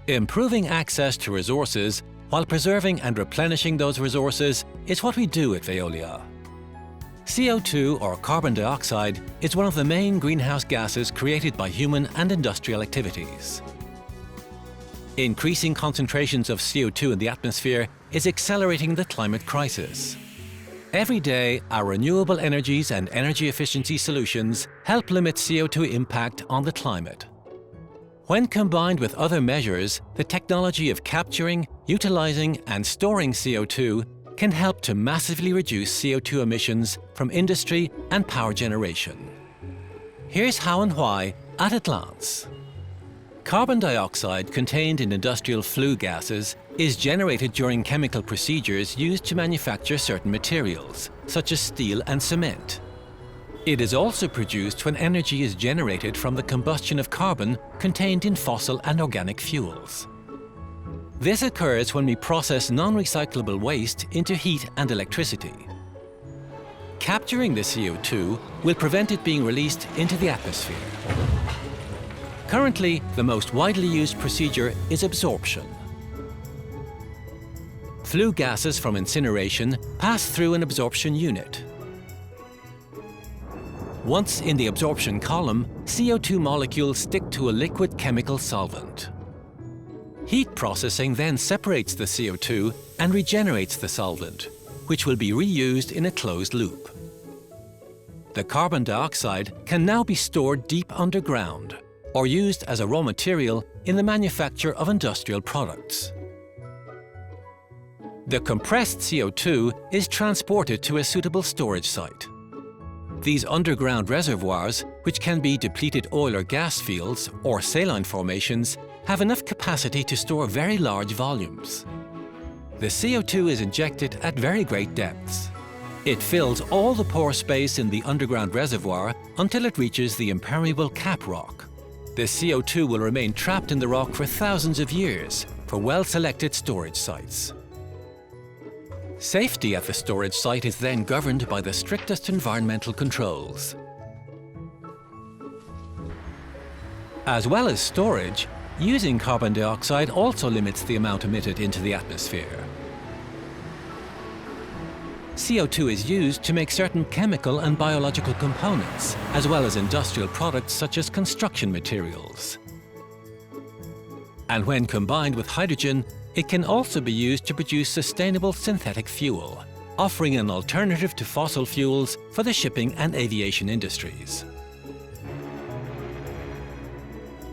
Improving access to resources while preserving and replenishing those resources is what we do at Veolia. CO2, or carbon dioxide, is one of the main greenhouse gases created by human and industrial activities. Increasing concentrations of CO2 in the atmosphere is accelerating the climate crisis. Every day, our renewable energies and energy efficiency solutions help limit CO2 impact on the climate. When combined with other measures, the technology of capturing, utilizing and storing CO2 can help to massively reduce CO2 emissions from industry and power generation. Here's how and why at a glance. Carbon dioxide contained in industrial flue gases is generated during chemical procedures used to manufacture certain materials, such as steel and cement. It is also produced when energy is generated from the combustion of carbon contained in fossil and organic fuels. This occurs when we process non-recyclable waste into heat and electricity. Capturing the CO2 will prevent it being released into the atmosphere. Currently, the most widely used procedure is absorption. Flue gases from incineration pass through an absorption unit. Once in the absorption column, CO2 molecules stick to a liquid chemical solvent. Heat processing then separates the CO2 and regenerates the solvent, which will be reused in a closed loop. The carbon dioxide can now be stored deep underground or used as a raw material in the manufacture of industrial products. The compressed CO2 is transported to a suitable storage site. These underground reservoirs, which can be depleted oil or gas fields or saline formations, have enough capacity to store very large volumes. The CO2 is injected at very great depths. It fills all the pore space in the underground reservoir until it reaches the impermeable cap rock. The CO2 will remain trapped in the rock for thousands of years for well-selected storage sites. Safety at the storage site is then governed by the strictest environmental controls. As well as storage, using carbon dioxide also limits the amount emitted into the atmosphere. CO2 is used to make certain chemical and biological components, as well as industrial products such as construction materials. And when combined with hydrogen, it can also be used to produce sustainable synthetic fuel, offering an alternative to fossil fuels for the shipping and aviation industries.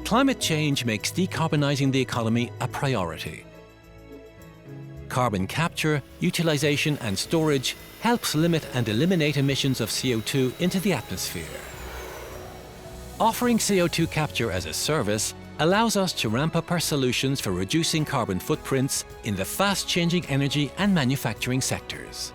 Climate change makes decarbonizing the economy a priority. Carbon capture, utilization and storage helps limit and eliminate emissions of CO2 into the atmosphere. Offering CO2 capture as a service allows us to ramp up our solutions for reducing carbon footprints in the fast-changing energy and manufacturing sectors.